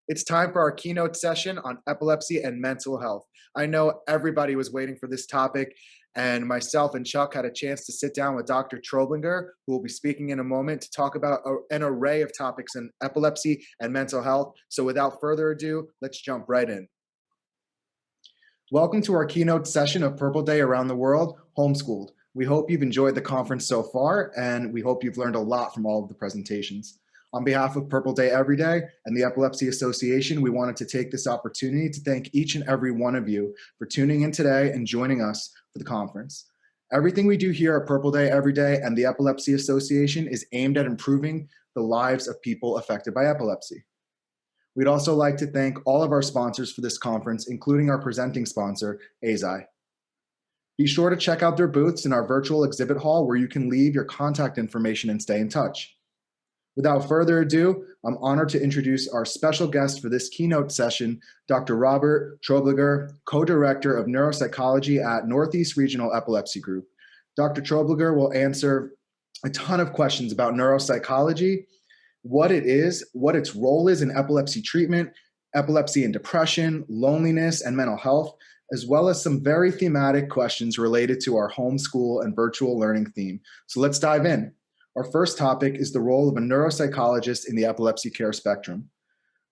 It's time for our keynote session on epilepsy and mental health. I know everybody was waiting for this topic, and myself and Chuck had a chance to sit down with Dr. Trobliger, who will be speaking in a moment, to talk about an array of topics in epilepsy and mental health. So without further ado, let's jump right in. Welcome to our keynote session of Purple Day Around the World, Homeschooled. We hope you've enjoyed the conference so far, and we hope you've learned a lot from all of the presentations. On behalf of Purple Day Every Day and the Epilepsy Association, we wanted to take this opportunity to thank each and every one of you for tuning in today and joining us for the conference. Everything we do here at Purple Day Every Day and the Epilepsy Association is aimed at improving the lives of people affected by epilepsy. We'd also like to thank all of our sponsors for this conference, including our presenting sponsor, Aeds. Be sure to check out their booths in our virtual exhibit hall where you can leave your contact information and stay in touch. Without further ado, I'm honored to introduce our special guest for this keynote session, Dr. Robert Trobliger, co-director of Neuropsychology at Northeast Regional Epilepsy Group. Dr. Trobliger will answer a ton of questions about neuropsychology, what it is, what its role is in epilepsy treatment, epilepsy and depression, loneliness, and mental health, as well as some very thematic questions related to our homeschool and virtual learning theme. So let's dive in. Our first topic is the role of a neuropsychologist in the epilepsy care spectrum.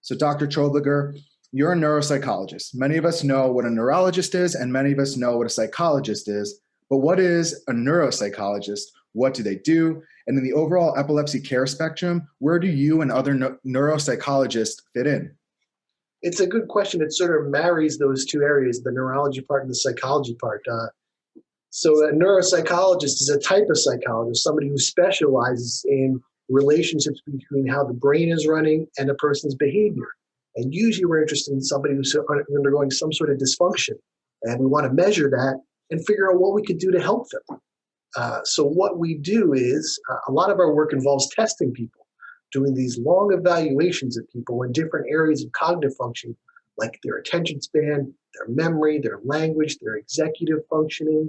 So Dr. Trobliger, you're a neuropsychologist. Many of us know what a neurologist is, and many of us know what a psychologist is, but what is a neuropsychologist? What do they do? And in the overall epilepsy care spectrum, where do you and other neuropsychologists fit in? It's a good question. It sort of marries those two areas, the neurology part and the psychology part. So a neuropsychologist is a type of psychologist, somebody who specializes in relationships between how the brain is running and a person's behavior. And usually we're interested in somebody who's undergoing some sort of dysfunction. And we want to measure that and figure out what we could do to help them. So what we do is a lot of our work involves testing people, doing these long evaluations of people in different areas of cognitive function, like their attention span, their memory, their language, their executive functioning,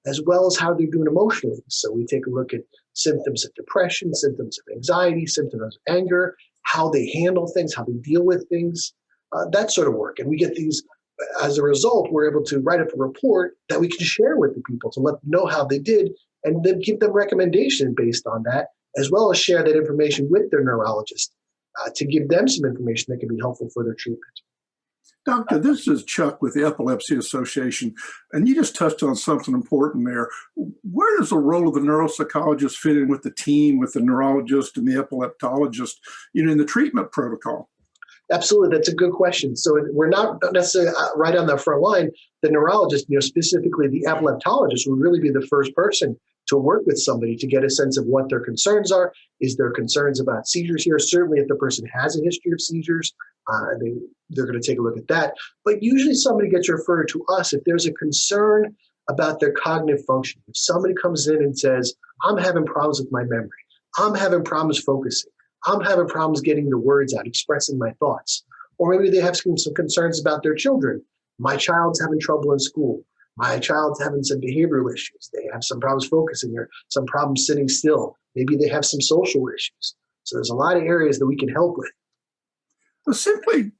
as well as how they're doing emotionally. So we take a look at symptoms of depression, symptoms of anxiety, symptoms of anger, how they handle things, how they deal with things, that sort of work. And we get these, as a result, we're able to write up a report that we can share with the people to let them know how they did and then give them recommendations based on that, as well as share that information with their neurologist to give them some information that can be helpful for their treatment. Doctor, this is Chuck with the Epilepsy Association, and you just touched on something important there. Where does the role of the neuropsychologist fit in with the team, with the neurologist and the epileptologist, in the treatment protocol? Absolutely, that's a good question. So we're not necessarily right on the front line. The neurologist, specifically the epileptologist, would really be the first person to work with somebody to get a sense of what their concerns are. Is there concerns about seizures here? Certainly, if the person has a history of seizures, they're going to take a look at that. But usually somebody gets referred to us if there's a concern about their cognitive function. If somebody comes in and says, I'm having problems with my memory, I'm having problems focusing, I'm having problems getting the words out, expressing my thoughts. Or maybe they have some concerns about their children. My child's having trouble in school. My child's having some behavioral issues. They have some problems focusing or some problems sitting still. Maybe they have some social issues. So there's a lot of areas that we can help with. Well, simply,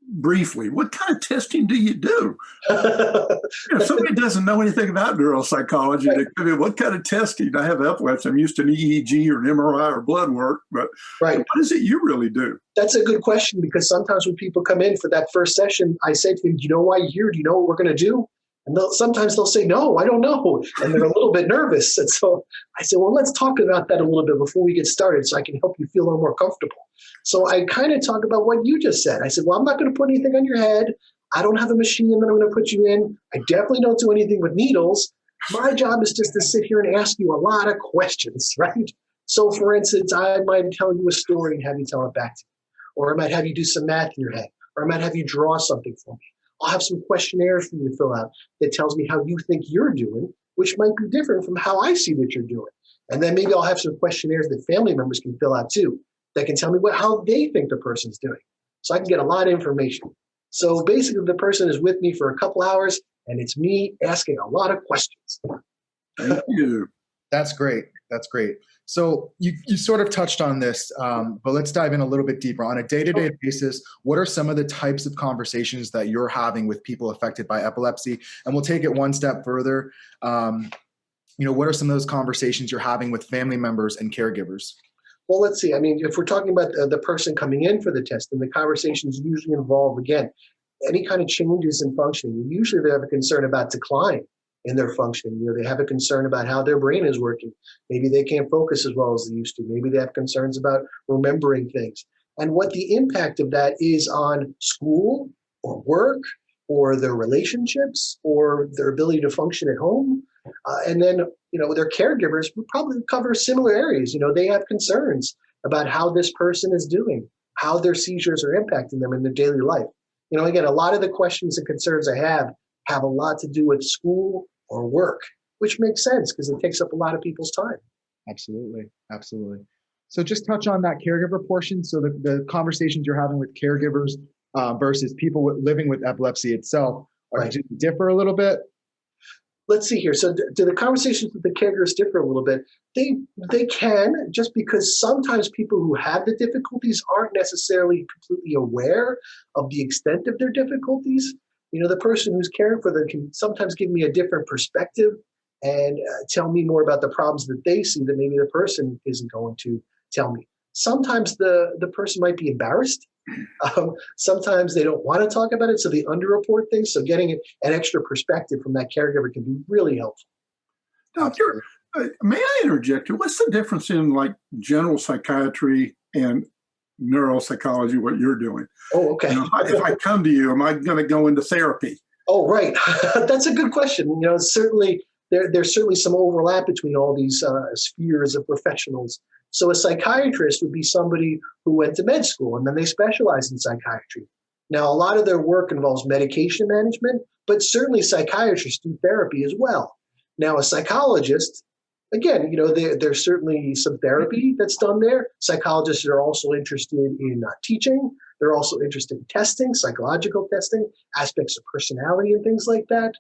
briefly, what kind of testing do you do? If somebody doesn't know anything about neuropsychology, right. They come in, what kind of testing? I have epilepsy. I'm used to an EEG or an MRI or blood work, but right. What is it you really do? That's a good question, because sometimes when people come in for that first session, I say to them, do you know why you're here? Do you know what we're going to do? And sometimes they'll say, no, I don't know. And they're a little bit nervous. And so I say, well, let's talk about that a little bit before we get started so I can help you feel a little more comfortable. So I kind of talk about what you just said. I said, well, I'm not going to put anything on your head. I don't have a machine that I'm going to put you in. I definitely don't do anything with needles. My job is just to sit here and ask you a lot of questions, right? So for instance, I might tell you a story and have you tell it back to me. Or I might have you do some math in your head. Or I might have you draw something for me. I'll have some questionnaires for you to fill out that tells me how you think you're doing, which might be different from how I see that you're doing. And then maybe I'll have some questionnaires that family members can fill out too, that can tell me how they think the person's doing. So I can get a lot of information. So basically the person is with me for a couple hours and it's me asking a lot of questions. Thank you. That's great. That's great. So you sort of touched on this, but let's dive in a little bit deeper. On a day-to-day basis, what are some of the types of conversations that you're having with people affected by epilepsy? And we'll take it one step further. What are some of those conversations you're having with family members and caregivers? Well, let's see. I mean, if we're talking about the person coming in for the test, then the conversations usually involve, again, any kind of changes in functioning. Usually they have a concern about decline in their functioning. They have a concern about how their brain is working. Maybe they can't focus as well as they used to. Maybe they have concerns about remembering things. And what the impact of that is on school or work or their relationships or their ability to function at home. And then, their caregivers would probably cover similar areas. They have concerns about how this person is doing, how their seizures are impacting them in their daily life. Again, a lot of the questions and concerns I have a lot to do with school or work, which makes sense because it takes up a lot of people's time. Absolutely. Absolutely. So just touch on that caregiver portion. So the conversations you're having with caregivers versus people living with epilepsy itself do differ a little bit? Let's see here. So do the conversations with the caregivers differ a little bit? They can, just because sometimes people who have the difficulties aren't necessarily completely aware of the extent of their difficulties. The person who's caring for them can sometimes give me a different perspective and tell me more about the problems that they see that maybe the person isn't going to tell me. Sometimes the person might be embarrassed. Sometimes they don't want to talk about it, so they underreport things. So getting an extra perspective from that caregiver can be really helpful. Doctor, may I interject here? What's the difference in like general psychiatry and neuropsychology, what you're doing? Oh, okay. If I come to you, am I going to go into therapy? Oh, right. That's a good question. Certainly there's certainly some overlap between all these spheres of professionals. So a psychiatrist would be somebody who went to med school and then they specialize in psychiatry. Now, a lot of their work involves medication management, but certainly psychiatrists do therapy as well. Now, a psychologist, again, there's certainly some therapy that's done there. Psychologists are also interested in teaching. They're also interested in testing, psychological testing, aspects of personality and things like that,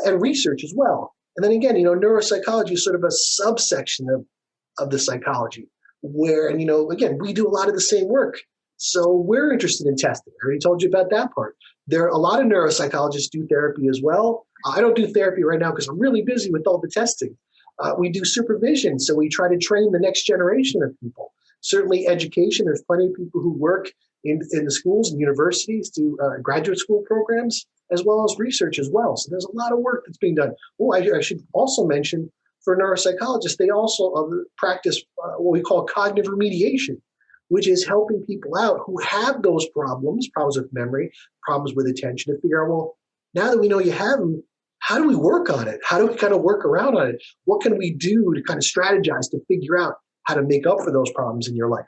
and research as well. And then again, neuropsychology is sort of a subsection of the psychology where, and again, we do a lot of the same work. So we're interested in testing. I already told you about that part. There are a lot of neuropsychologists do therapy as well. I don't do therapy right now because I'm really busy with all the testing. We do supervision. So we try to train the next generation of people. Certainly education. There's plenty of people who work in the schools and universities, do graduate school programs, as well as research as well. So there's a lot of work that's being done. Oh, I should also mention, for neuropsychologists, they also practice what we call cognitive remediation, which is helping people out who have those problems with memory, problems with attention, to figure out, well, now that we know you have them, how do we work on it? How do we kind of work around on it? What can we do to kind of strategize to figure out how to make up for those problems in your life?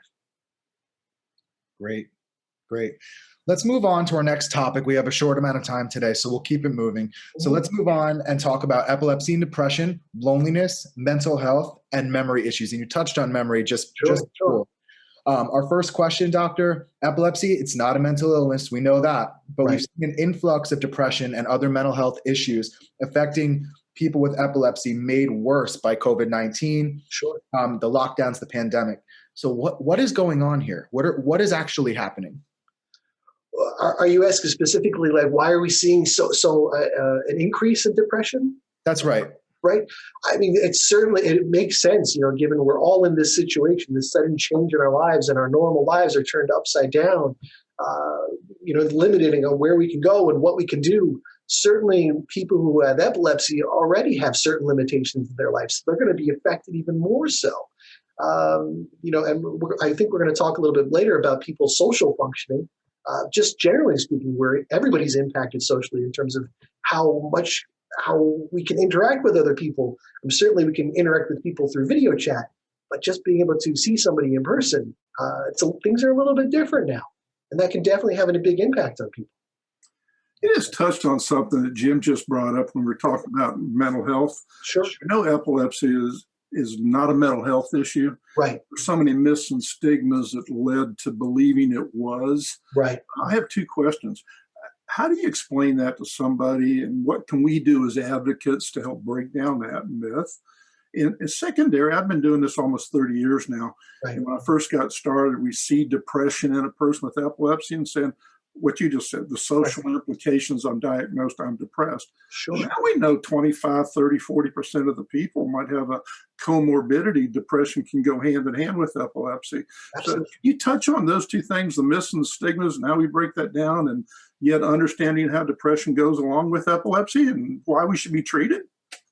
Great. Let's move on to our next topic. We have a short amount of time today, so we'll keep it moving. So let's move on and talk about epilepsy and depression, loneliness, mental health, and memory issues. And you touched on memory just before. Our first question, Doctor, epilepsy, it's not a mental illness. We know that, but we've seen an influx of depression and other mental health issues affecting people with epilepsy made worse by COVID-19, the lockdowns, the pandemic. So what is going on here? What is actually happening? Are you asking specifically, like, why are we seeing an increase in depression? That's right. Right. I mean, it makes sense, given we're all in this situation, this sudden change in our lives, and our normal lives are turned upside down, limiting on where we can go and what we can do. Certainly people who have epilepsy already have certain limitations in their lives. So they're going to be affected even more so. And I think we're going to talk a little bit later about people's social functioning. Just generally speaking, where everybody's impacted socially in terms of how we can interact with other people. Certainly we can interact with people through video chat, but just being able to see somebody in person, so things are a little bit different now. And that can definitely have a big impact on people. It has touched on something that Jim just brought up when we were talking about mental health. Sure. Epilepsy is not a mental health issue. Right. There's so many myths and stigmas that led to believing it was. Right. I have two questions. How do you explain that to somebody, and what can we do as advocates to help break down that myth? In secondary, I've been doing this almost 30 years now. Right. And when I first got started, we see depression in a person with epilepsy and saying, what you just said, the social implications, I'm diagnosed, I'm depressed. Sure. Now we know 25, 30, 40% of the people might have a comorbidity. Depression can go hand in hand with epilepsy. Absolutely. So you touch on those two things, the myths and the stigmas, and how we break that down, and yet understanding how depression goes along with epilepsy and why we should be treated?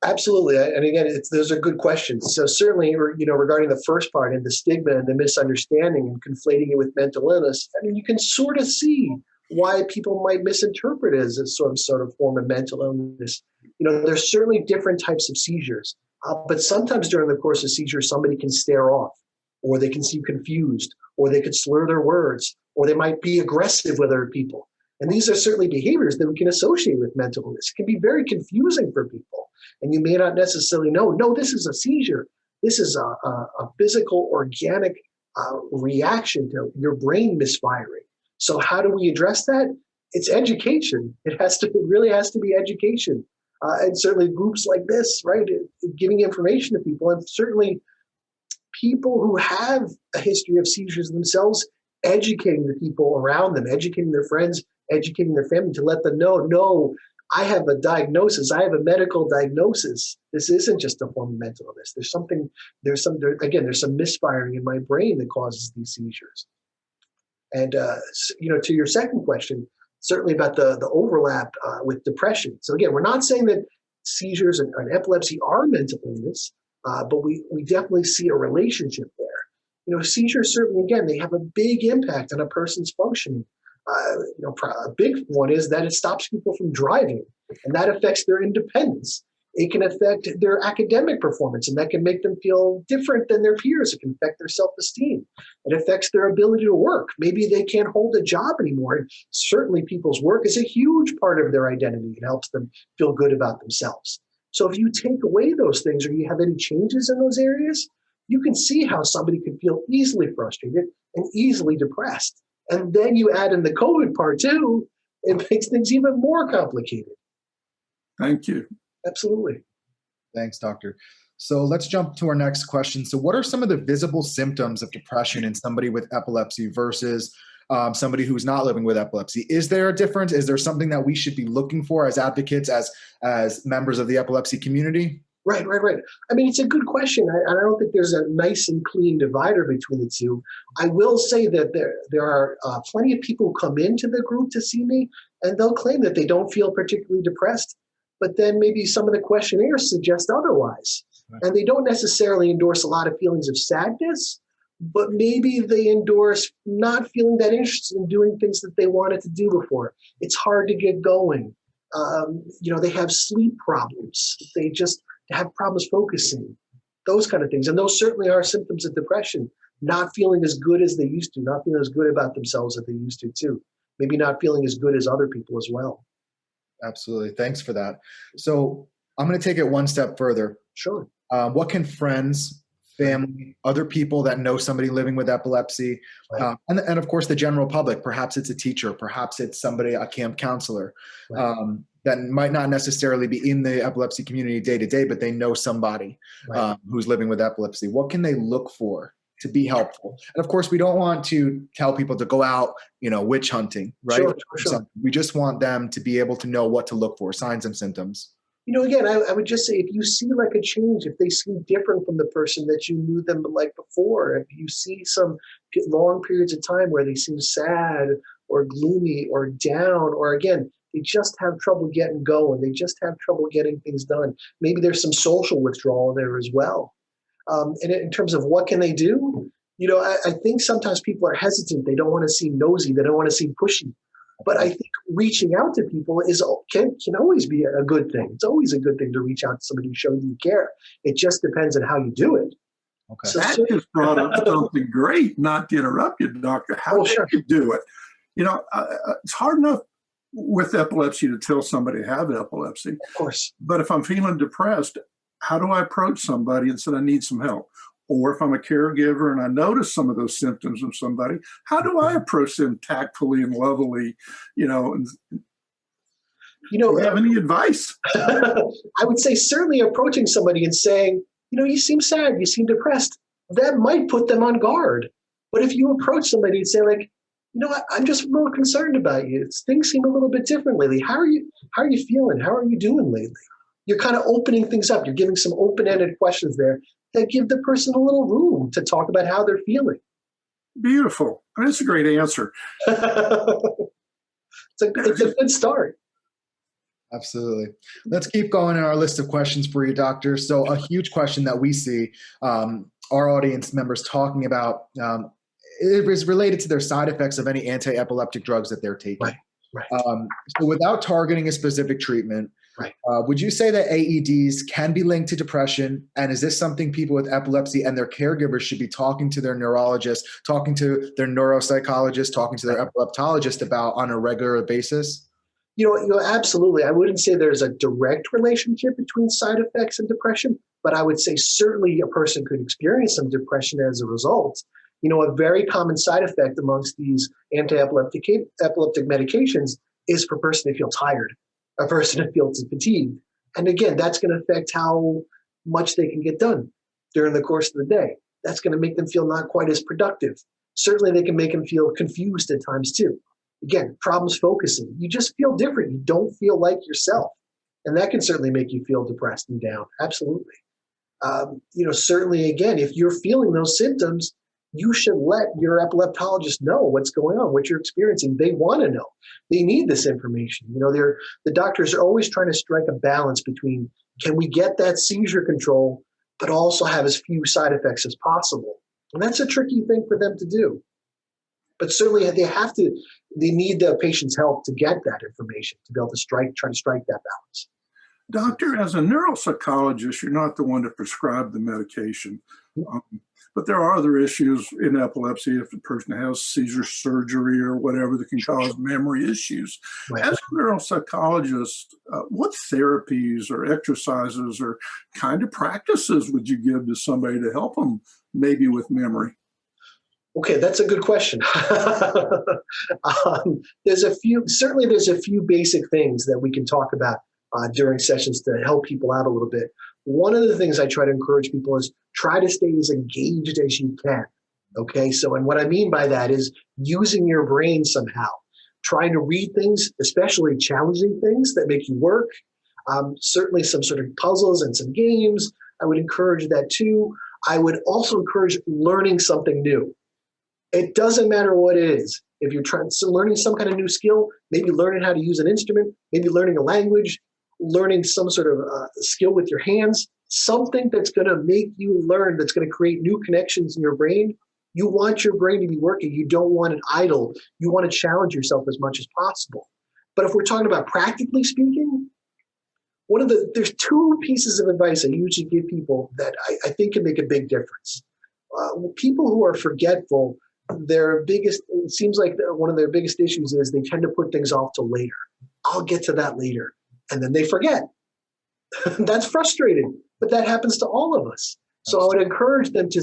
Absolutely. And again, those are good questions. So certainly, regarding the first part and the stigma and the misunderstanding and conflating it with mental illness, I mean, you can sort of see why people might misinterpret it as a sort of form of mental illness. There's certainly different types of seizures, but sometimes during the course of seizures, somebody can stare off, or they can seem confused, or they could slur their words, or they might be aggressive with other people. And these are certainly behaviors that we can associate with mental illness. It can be very confusing for people. And you may not necessarily know, no, this is a seizure. This is a physical, organic reaction to your brain misfiring. So how do we address that? It's education. It really has to be education. And certainly groups like this, right? Giving information to people, and certainly people who have a history of seizures themselves, educating the people around them, educating their friends, educating their family to let them know, no, I have a diagnosis. I have a medical diagnosis. This isn't just a form of mental illness. There's some misfiring in my brain that causes these seizures. And, to your second question, certainly about the overlap with depression. So again, we're not saying that seizures and epilepsy are mental illness, but we definitely see a relationship there. Seizures certainly, again, they have a big impact on a person's functioning. A big one is that it stops people from driving, and that affects their independence. It can affect their academic performance, and that can make them feel different than their peers. It can affect their self-esteem. It affects their ability to work. Maybe they can't hold a job anymore. And certainly people's work is a huge part of their identity. It helps them feel good about themselves. So if you take away those things, or you have any changes in those areas, you can see how somebody could feel easily frustrated and easily depressed. And then you add in the COVID part too, it makes things even more complicated. Thank you. Absolutely. Thanks, Doctor. So let's jump to our next question. So what are some of the visible symptoms of depression in somebody with epilepsy versus somebody who's not living with epilepsy? Is there a difference? Is there something that we should be looking for as advocates, as members of the epilepsy community? Right. I mean, it's a good question. I don't think there's a nice and clean divider between the two. I will say that there are plenty of people who come into the group to see me, and they'll claim that they don't feel particularly depressed, but then maybe some of the questionnaires suggest otherwise. Right. And they don't necessarily endorse a lot of feelings of sadness, but maybe they endorse not feeling that interested in doing things that they wanted to do before. It's hard to get going. They have sleep problems. They just have problems focusing, those kind of things. And those certainly are symptoms of depression, not feeling as good as they used to, not feeling as good about themselves as they used to too. Maybe not feeling as good as other people as well. Absolutely. Thanks for that. So I'm going to take it one step further. Sure. What can friends, family, other people that know somebody living with epilepsy, right. and of course the general public, perhaps it's a teacher, perhaps it's somebody, a camp counselor, right. That might not necessarily be in the epilepsy community day to day, but they know somebody right. Who's living with epilepsy. What can they look for to be helpful? And of course, we don't want to tell people to go out, witch hunting, right? Sure. We just want them to be able to know what to look for, signs and symptoms. Again, I would just say, if you see like a change, if they seem different from the person that you knew them like before, if you see some long periods of time where they seem sad or gloomy or down, or again, they just have trouble getting going, they just have trouble getting things done. Maybe there's some social withdrawal there as well. And in terms of what can they do, I think sometimes people are hesitant. They don't want to seem nosy. They don't want to seem pushy. But I think reaching out to people can always be a good thing. It's always a good thing to reach out to somebody who shows you care. It just depends on how you do it. Okay. So that just brought up something great, not to interrupt you, Doctor. How do you do it? It's hard enough with epilepsy to tell somebody to have epilepsy. Of course. But if I'm feeling depressed, how do I approach somebody and say I need some help? Or if I'm a caregiver and I notice some of those symptoms of somebody, how do I approach them tactfully and lovely? Do you have any advice? I would say certainly approaching somebody and saying, you seem sad, you seem depressed. That might put them on guard. But if you approach somebody and say, like, I'm just more concerned about you. Things seem a little bit different lately. How are you feeling? How are you doing lately? You're kind of opening things up. You're giving some open-ended questions there that give the person a little room to talk about how they're feeling. Beautiful. That's a great answer. It's a good start. Absolutely. Let's keep going in our list of questions for you, Doctor. So a huge question that we see our audience members talking about it is related to their side effects of any anti-epileptic drugs that they're taking. Right. So without targeting a specific treatment, would you say that AEDs can be linked to depression? And is this something people with epilepsy and their caregivers should be talking to their neurologist, talking to their neuropsychologist, talking to their epileptologist about on a regular basis? Absolutely. I wouldn't say there's a direct relationship between side effects and depression, but I would say certainly a person could experience some depression as a result. A very common side effect amongst these anti-epileptic medications is for a person to feel tired, a person to feel fatigued. And again, that's going to affect how much they can get done during the course of the day. That's going to make them feel not quite as productive. Certainly, they can make them feel confused at times too. Again, problems focusing. You just feel different. You don't feel like yourself. And that can certainly make you feel depressed and down. Absolutely. Certainly, again, if you're feeling those symptoms, you should let your epileptologist know what's going on, what you're experiencing. They want to know. They need this information. The doctors are always trying to strike a balance between, can we get that seizure control, but also have as few side effects as possible? And that's a tricky thing for them to do. But certainly they need the patient's help to get that information, to be able to try to strike that balance. Doctor, as a neuropsychologist, you're not the one to prescribe the medication. But there are other issues in epilepsy if the person has seizure surgery or whatever that can cause memory issues. Right. As a neuropsychologist, what therapies or exercises or kind of practices would you give to somebody to help them maybe with memory? Okay, that's a good question. There's a few basic things that we can talk about during sessions to help people out a little bit. One of the things I try to encourage people is try to stay as engaged as you can. Okay, and what I mean by that is using your brain somehow, trying to read things, especially challenging things that make you work. Certainly some sort of puzzles and some games. I would encourage that too. I would also encourage learning something new. It doesn't matter what it is. If you're learning some kind of new skill, maybe learning how to use an instrument, maybe learning a language, learning some sort of skill with your hands, something that's going to make you learn, that's going to create new connections in your brain. You want your brain to be working. You don't want it idle. You want to challenge yourself as much as possible. But if we're talking about practically speaking, there's two pieces of advice I usually give people that I think can make a big difference. People who are forgetful, it seems like one of their biggest issues is they tend to put things off till later. I'll get to that later. And then they forget. That's frustrating, but that happens to all of us. So I would encourage them to,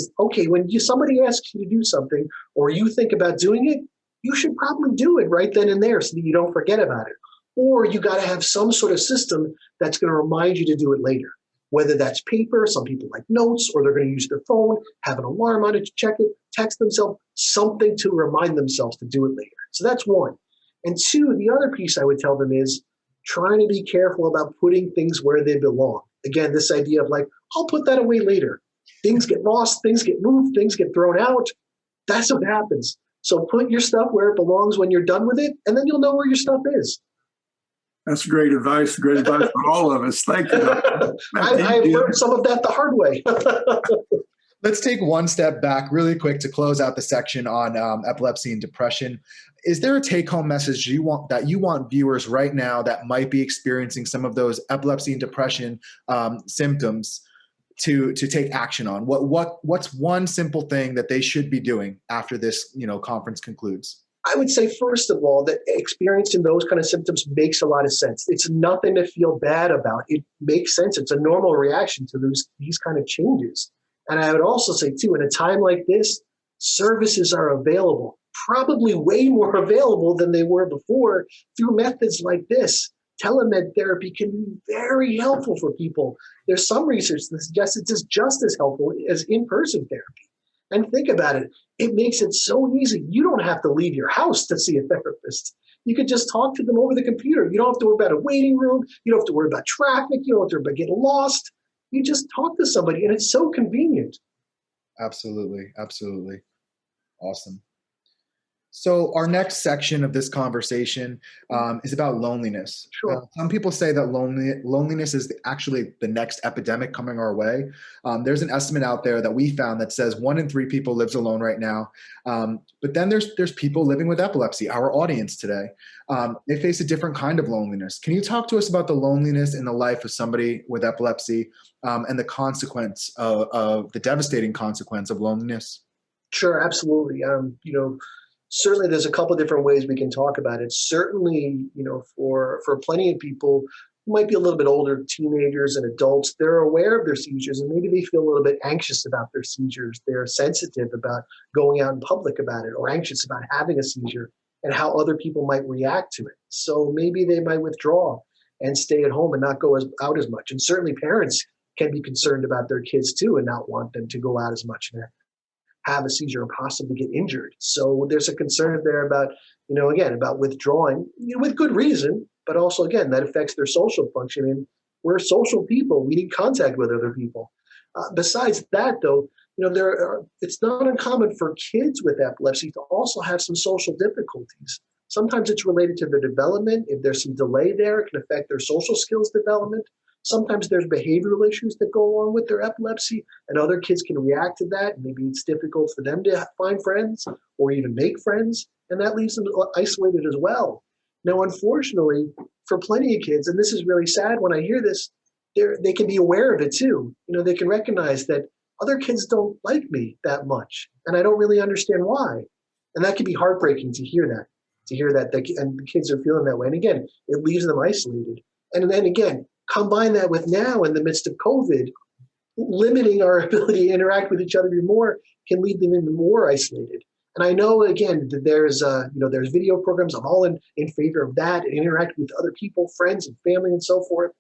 when somebody asks you to do something or you think about doing it, you should probably do it right then and there so that you don't forget about it. Or you got to have some sort of system that's going to remind you to do it later, whether that's paper, some people like notes, or they're going to use their phone, have an alarm on it to check it, text themselves, something to remind themselves to do it later. So that's one. And two, the other piece I would tell them is trying to be careful about putting things where they belong. Again, this idea of like, I'll put that away later. Things get lost, things get moved, things get thrown out. That's what happens. So put your stuff where it belongs when you're done with it, and then you'll know where your stuff is. That's great advice for all of us. Thank you. I've learned some of that the hard way. Let's take one step back really quick to close out the section on epilepsy and depression. Is there a take-home message you want viewers right now that might be experiencing some of those epilepsy and depression symptoms to take action on? What's one simple thing that they should be doing after this conference concludes? I would say, first of all, that experiencing those kind of symptoms makes a lot of sense. It's nothing to feel bad about. It makes sense. It's a normal reaction to these kind of changes. And I would also say, too, in a time like this, services are available, probably way more available than they were before through methods like this telemed therapy can be very helpful for people. There's some research that suggests it's just as helpful as in-person therapy. And think about it. It makes it so easy. You don't have to leave your house to see a therapist. You could just talk to them over the computer. You don't have to worry about a waiting room. You don't have to worry about traffic. You don't have to worry about getting lost. You just talk to somebody, and it's so convenient. Absolutely. Absolutely. Awesome. So our next section of this conversation is about loneliness. Sure. Some people say that loneliness is actually the next epidemic coming our way. There's an estimate out there that we found that says 1 in 3 people lives alone right now. But then there's people living with epilepsy, our audience today. They face a different kind of loneliness. Can you talk to us about the loneliness in the life of somebody with epilepsy and the consequence of the devastating consequence of loneliness? Sure, absolutely. Certainly there's a couple different ways we can talk about it. Certainly, for plenty of people who might be a little bit older, teenagers and adults, they're aware of their seizures and maybe they feel a little bit anxious about their seizures. They're sensitive about going out in public about it, or anxious about having a seizure and how other people might react to it. So maybe they might withdraw and stay at home and not go out as much. And certainly parents can be concerned about their kids too and not want them to go out as much and have a seizure and possibly get injured. So there's a concern there about, about withdrawing, with good reason, but also, again, that affects their social function. And we're social people. We need contact with other people. Besides that, though, it's not uncommon for kids with epilepsy to also have some social difficulties. Sometimes it's related to their development. If there's some delay there, it can affect their social skills development. Sometimes there's behavioral issues that go along with their epilepsy, and other kids can react to that. Maybe it's difficult for them to find friends or even make friends, and that leaves them isolated as well. Now, unfortunately, for plenty of kids, and this is really sad when I hear this, they can be aware of it too. They can recognize that other kids don't like me that much, and I don't really understand why. And that can be heartbreaking to hear that, and the kids are feeling that way. And again, it leaves them isolated. And then again, combine that with now in the midst of COVID, limiting our ability to interact with each other even more can lead them even more isolated. And I know, again, that there's video programs. I'm all in favor of that, and interact with other people, friends and family and so forth.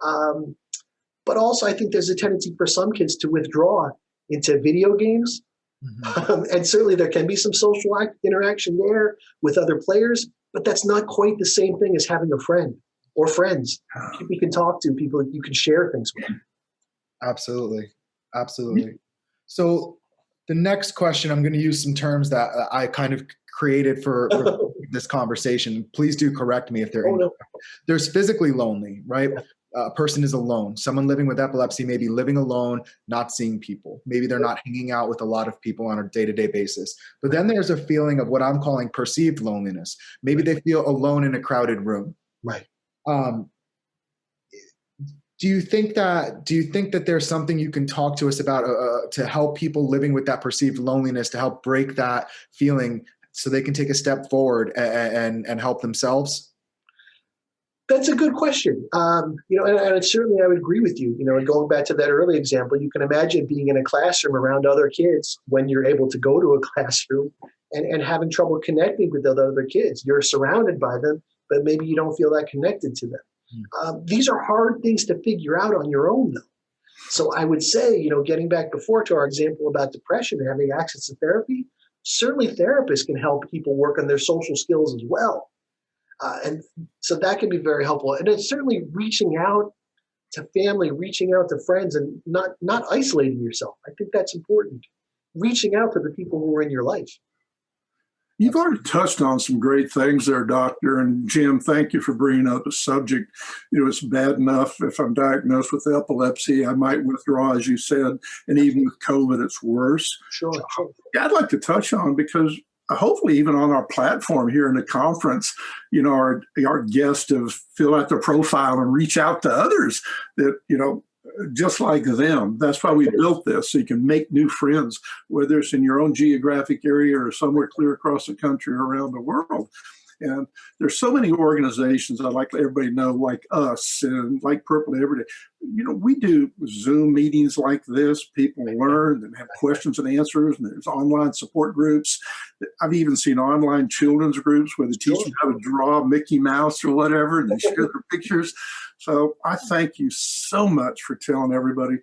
But also I think there's a tendency for some kids to withdraw into video games. Mm-hmm. And certainly there can be some social interaction there with other players, but that's not quite the same thing as having a friend. Or friends, people you can talk to, people you can share things with. Absolutely. So the next question, I'm going to use some terms that I kind of created for this conversation. Please do correct me if they're incorrect. No. There's physically lonely, right? A person is alone. Someone living with epilepsy may be living alone, not seeing people. Maybe they're not hanging out with a lot of people on a day-to-day basis. But then there's a feeling of what I'm calling perceived loneliness. Maybe they feel alone in a crowded room. Right. Do you think that there's something you can talk to us about to help people living with that perceived loneliness, to help break that feeling so they can take a step forward and help themselves? That's a good question. And certainly I would agree with you. And going back to that early example, you can imagine being in a classroom around other kids when you're able to go to a classroom and having trouble connecting with other kids. You're surrounded by them, but maybe you don't feel that connected to them. These are hard things to figure out on your own, though. So I would say, getting back before to our example about depression and having access to therapy, certainly therapists can help people work on their social skills as well. And so that can be very helpful. And it's certainly reaching out to family, reaching out to friends, and not isolating yourself. I think that's important. Reaching out to the people who are in your life. You've already touched on some great things there, Doctor. And Jim, thank you for bringing up a subject. It's bad enough if I'm diagnosed with epilepsy, I might withdraw, as you said, and even with COVID, it's worse. Sure. Yeah, I'd like to touch on, because hopefully even on our platform here in the conference, our guests have filled out their profile and reach out to others that, just like them. That's why we built this, so you can make new friends, whether it's in your own geographic area or somewhere clear across the country or around the world. And there's so many organizations I'd like to let everybody know, like us and like Purple Day Every Day. We do Zoom meetings like this. People learn and have questions and answers, and there's online support groups. I've even seen online children's groups where they teach you how to draw Mickey Mouse or whatever, and they share their pictures. So I thank you so much for telling everybody,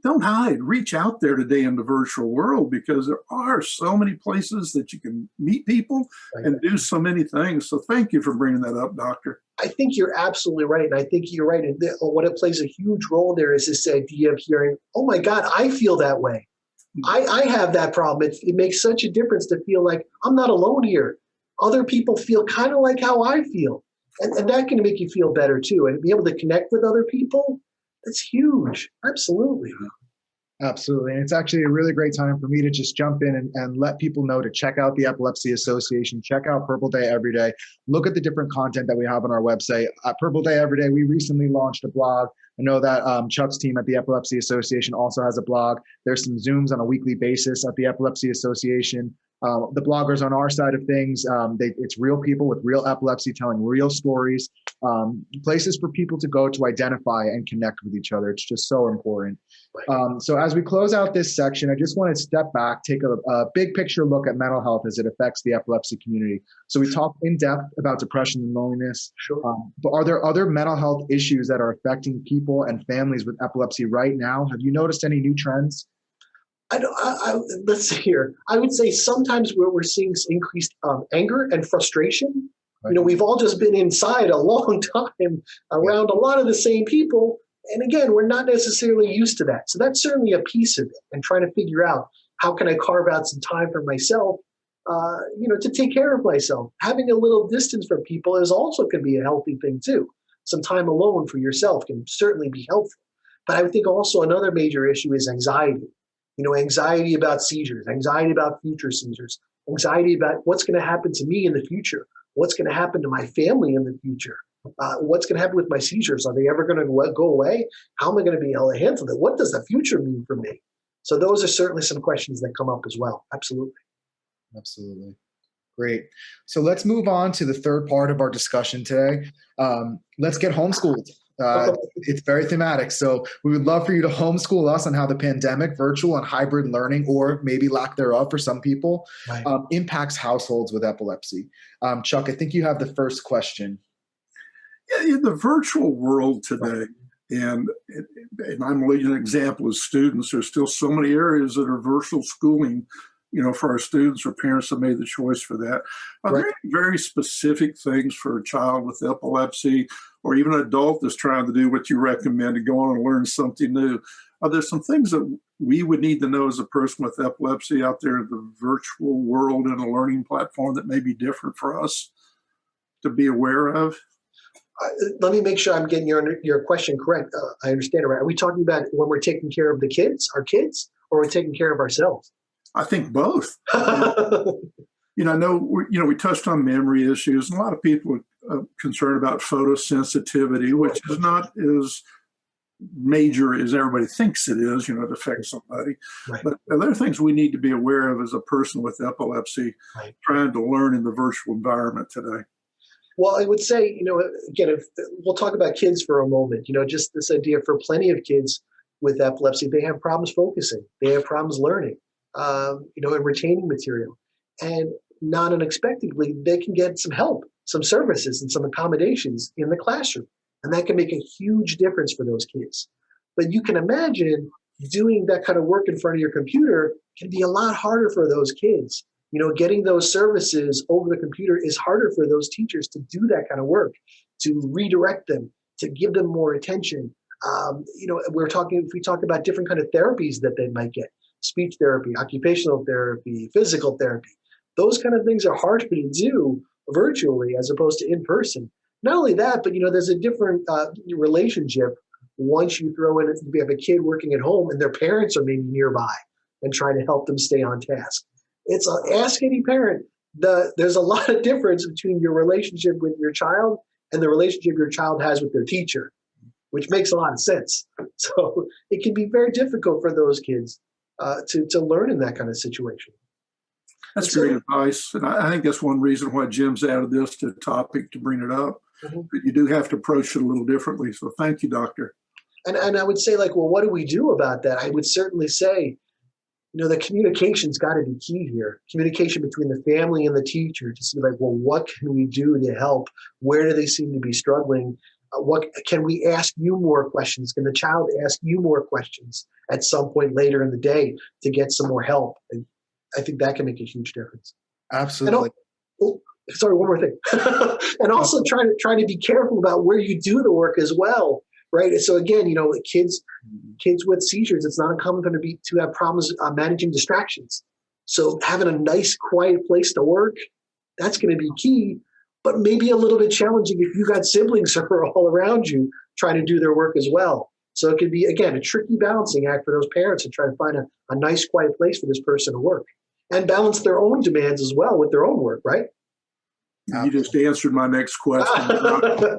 don't hide, reach out there today in the virtual world, because there are so many places that you can meet people and do so many things. So thank you for bringing that up, Doctor. I think you're absolutely right. And I think you're right. And what it plays a huge role there is this idea of hearing, oh my God, I feel that way. I have that problem. It makes such a difference to feel like I'm not alone here. Other people feel kind of like how I feel. And that can make you feel better too. And be able to connect with other people, that's huge. Absolutely. Absolutely. And it's actually a really great time for me to just jump in and let people know to check out the Epilepsy Association, check out Purple Day Every Day, look at the different content that we have on our website. At Purple Day Every Day, we recently launched a blog. I know that Chuck's team at the Epilepsy Association also has a blog. There's some Zooms on a weekly basis at the Epilepsy Association. The bloggers on our side of things, it's real people with real epilepsy telling real stories, places for people to go to identify and connect with each other. It's just so important. So as we close out this section, I just want to step back, take a big picture look at mental health as it affects the epilepsy community. So we talked in depth about depression and loneliness. Sure. But are there other mental health issues that are affecting people and families with epilepsy right now? Have you noticed any new trends? Let's see here. I would say sometimes we're seeing increased anger and frustration. Right. We've all just been inside a long time around a lot of the same people. And again, we're not necessarily used to that. So that's certainly a piece of it, and trying to figure out how can I carve out some time for myself, to take care of myself. Having a little distance from people can be a healthy thing too. Some time alone for yourself can certainly be helpful. But I would think also another major issue is anxiety. Anxiety about seizures, anxiety about future seizures, anxiety about what's going to happen to me in the future, what's going to happen to my family in the future, what's going to happen with my seizures. Are they ever going to go away? How am I going to be able to handle it? What does the future mean for me? So those are certainly some questions that come up as well. Absolutely. Absolutely. Great. So let's move on to the third part of our discussion today. Let's get homeschooled. It's very thematic. So we would love for you to homeschool us on how the pandemic, virtual and hybrid learning, or maybe lack thereof for some people, impacts households with epilepsy. Chuck, I think you have the first question. Yeah, in the virtual world today, and I'm leading an example of students, there's still so many areas that are virtual schooling, for our students or parents that made the choice for that. Are there any very specific things for a child with epilepsy, or even an adult that's trying to do what you recommend to go on and learn something new? Are there some things that we would need to know as a person with epilepsy out there in the virtual world and a learning platform that may be different for us to be aware of? Let me make sure I'm getting your question correct. I understand it right. Are we talking about when we're taking care of our kids, or we're taking care of ourselves? I think both. I know we touched on memory issues, and a lot of people are concerned about photosensitivity, which is not as major as everybody thinks it is. It affects somebody. Right. But there are things we need to be aware of as a person with epilepsy, trying to learn in the virtual environment today. Well, I would say, again, if we'll talk about kids for a moment, just this idea for plenty of kids with epilepsy, they have problems focusing. They have problems learning, and retaining material. And not unexpectedly, they can get some help, some services, and some accommodations in the classroom. And that can make a huge difference for those kids. But you can imagine doing that kind of work in front of your computer can be a lot harder for those kids. Getting those services over the computer is harder for those teachers to do that kind of work, to redirect them, to give them more attention. If we talk about different kind of therapies that they might get, speech therapy, occupational therapy, physical therapy, those kind of things are harder to do virtually as opposed to in person. Not only that, but there's a different relationship once you throw in, we have a kid working at home and their parents are maybe nearby and trying to help them stay on task. Ask any parent. There's a lot of difference between your relationship with your child and the relationship your child has with their teacher, which makes a lot of sense. So it can be very difficult for those kids to learn in that kind of situation. That's great advice. And I think that's one reason why Jim's added this to the topic to bring it up. But you do have to approach it a little differently. So thank you, Doctor. And I would say, like, well, what do we do about that? I would certainly say, the communication's got to be key here. Communication between the family and the teacher to see, like, well, what can we do to help? Where do they seem to be struggling? What can we ask you more questions? Can the child ask you more questions at some point later in the day to get some more help? And I think that can make a huge difference. Absolutely. Sorry, one more thing. And also try to be careful about where you do the work as well, right? So again, kids with seizures, it's not uncommon for them to have problems managing distractions. So having a nice, quiet place to work, that's going to be key, but maybe a little bit challenging if you got siblings who are all around you trying to do their work as well. So it could be, again, a tricky balancing act for those parents to try to find a nice, quiet place for this person to work and balance their own demands as well with their own work, right? You just answered my next question.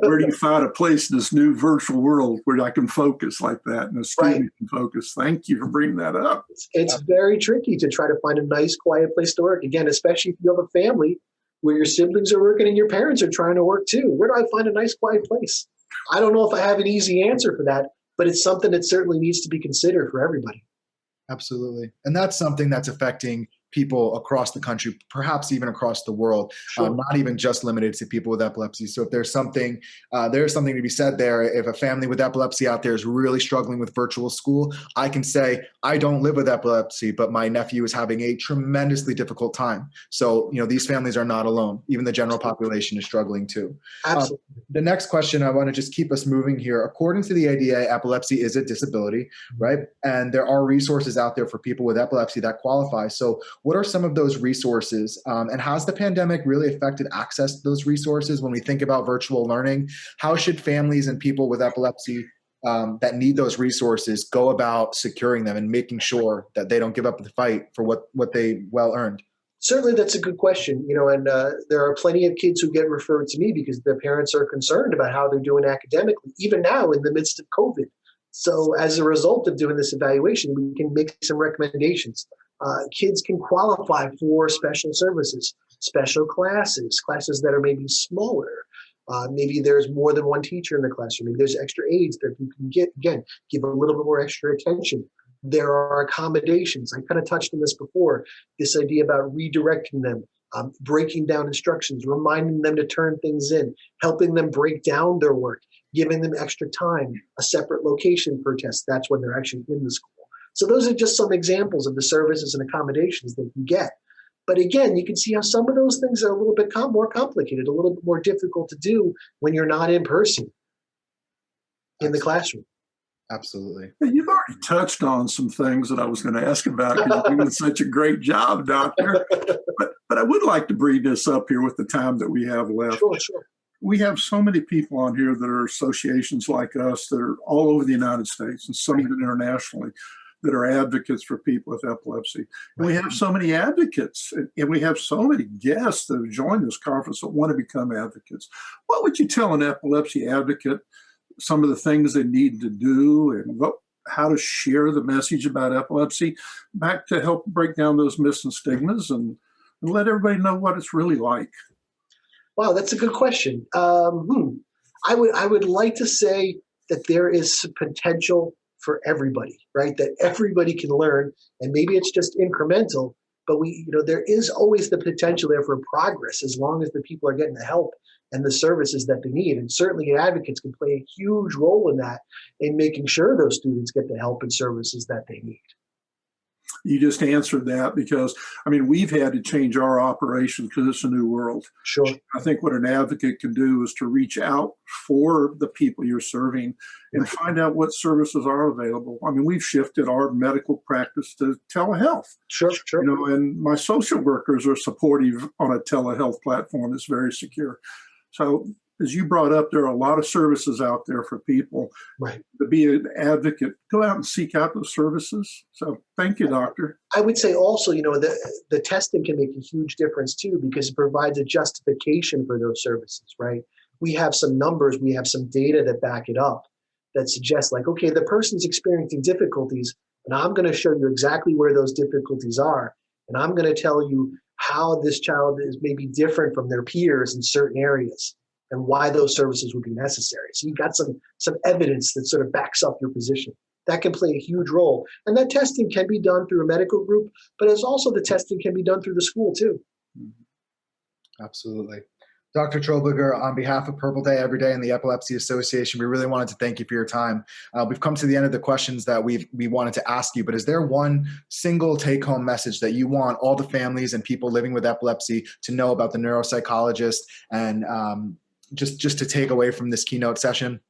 Where do you find a place in this new virtual world where I can focus like that and a student can focus? Thank you for bringing that up. It's very tricky to try to find a nice, quiet place to work. Again, especially if you have a family where your siblings are working and your parents are trying to work too. Where do I find a nice, quiet place? I don't know if I have an easy answer for that, but it's something that certainly needs to be considered for everybody. Absolutely. And that's something that's affecting people across the country, perhaps even across the world, not even just limited to people with epilepsy. So if there's something to be said there. If a family with epilepsy out there is really struggling with virtual school, I can say, I don't live with epilepsy, but my nephew is having a tremendously difficult time. So, these families are not alone. Even the general population is struggling too. Absolutely. The next question, I want to just keep us moving here. According to the ADA, epilepsy is a disability, right? And there are resources out there for people with epilepsy that qualify. So what are some of those resources? And has the pandemic really affected access to those resources when we think about virtual learning? How should families and people with epilepsy that need those resources go about securing them and making sure that they don't give up the fight for what they well earned? Certainly, that's a good question. And there are plenty of kids who get referred to me because their parents are concerned about how they're doing academically, even now in the midst of COVID. So as a result of doing this evaluation, we can make some recommendations. Kids can qualify for special services, special classes that are maybe smaller. Maybe there's more than one teacher in the classroom. Maybe there's extra aides that you can give a little bit more extra attention. There are accommodations. I kind of touched on this before, this idea about redirecting them, breaking down instructions, reminding them to turn things in, helping them break down their work, giving them extra time, a separate location per test. That's when they're actually in the school. So those are just some examples of the services and accommodations they can get. But again, you can see how some of those things are a little bit more complicated, a little bit more difficult to do when you're not in person in the classroom. Absolutely. You've already touched on some things that I was going to ask about because you're doing such a great job, Doctor. But I would like to bring this up here with the time that we have left. Sure. We have so many people on here that are associations like us that are all over the United States and some even internationally that are advocates for people with epilepsy. And we have so many advocates and we have so many guests that have joined this conference that want to become advocates. What would you tell an epilepsy advocate some of the things they need to do and how to share the message about epilepsy back to help break down those myths and stigmas and let everybody know what it's really like? Wow, that's a good question. I would like to say that there is some potential for everybody, right? That everybody can learn, and maybe it's just incremental, but there is always the potential there for progress as long as the people are getting the help and the services that they need. And certainly advocates can play a huge role in that, in making sure those students get the help and services that they need. You just answered that because, we've had to change our operations because it's a new world. Sure. I think what an advocate can do is to reach out for the people you're serving and find out what services are available. We've shifted our medical practice to telehealth. Sure. And my social workers are supportive on a telehealth platform that's very secure. So as you brought up, there are a lot of services out there for people. Right. To be an advocate, go out and seek out those services. So thank you, Doctor. I would say also, the testing can make a huge difference too, because it provides a justification for those services, right? We have some numbers, we have some data that back it up that suggests okay, the person's experiencing difficulties, and I'm going to show you exactly where those difficulties are. And I'm going to tell you how this child is maybe different from their peers in certain areas and why those services would be necessary. So you've got some evidence that sort of backs up your position. That can play a huge role. And that testing can be done through a medical group, but it's also the testing can be done through the school too. Absolutely. Dr. Trobliger, on behalf of Purple Day Every Day and the Epilepsy Association, we really wanted to thank you for your time. We've come to the end of the questions that we wanted to ask you, but is there one single take-home message that you want all the families and people living with epilepsy to know about the neuropsychologist and just to take away from this keynote session?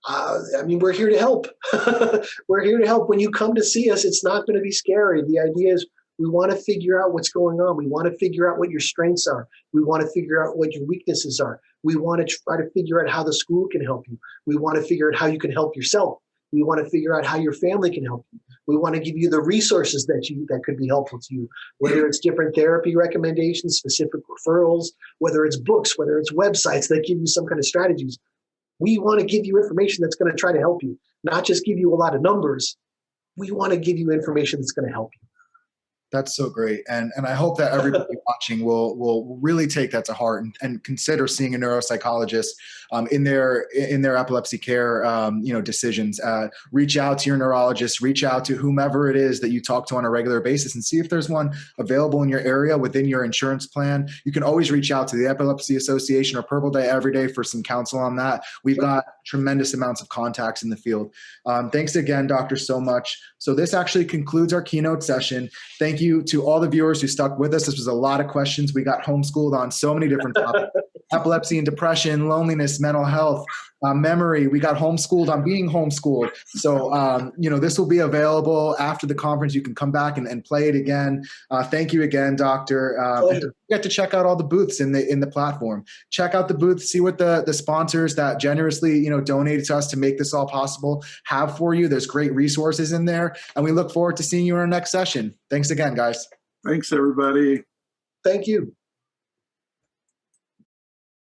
I mean, we're here to help. We're here to help. When you come to see us, it's not going to be scary. The idea is we want to figure out what's going on. We want to figure out what your strengths are. We want to figure out what your weaknesses are. We want to try to figure out how the school can help you. We want to figure out how you can help yourself. We want to figure out how your family can help you. We want to give you the resources that could be helpful to you, whether it's different therapy recommendations, specific referrals, whether it's books, whether it's websites that give you some kind of strategies. We want to give you information that's going to try to help you, not just give you a lot of numbers. We want to give you information that's going to help you. That's so great. And I hope that everybody watching will really take that to heart and consider seeing a neuropsychologist in their epilepsy care decisions. Reach out to your neurologist, reach out to whomever it is that you talk to on a regular basis and see if there's one available in your area within your insurance plan. You can always reach out to the Epilepsy Association or Purple Day Every Day for some counsel on that. We've got tremendous amounts of contacts in the field. Thanks again, Doctor, so much. So this actually concludes our keynote session. Thank you to all the viewers who stuck with us. This was a lot of questions. We got homeschooled on so many different topics. Epilepsy and depression, loneliness, mental health, memory. We got homeschooled on being homeschooled. So, this will be available after the conference. You can come back and play it again. Thank you again, Doctor. You get to check out all the booths in the platform. Check out the booth, see what the sponsors that generously, donated to us to make this all possible have for you. There's great resources in there. And we look forward to seeing you in our next session. Thanks again, guys. Thanks, everybody. Thank you.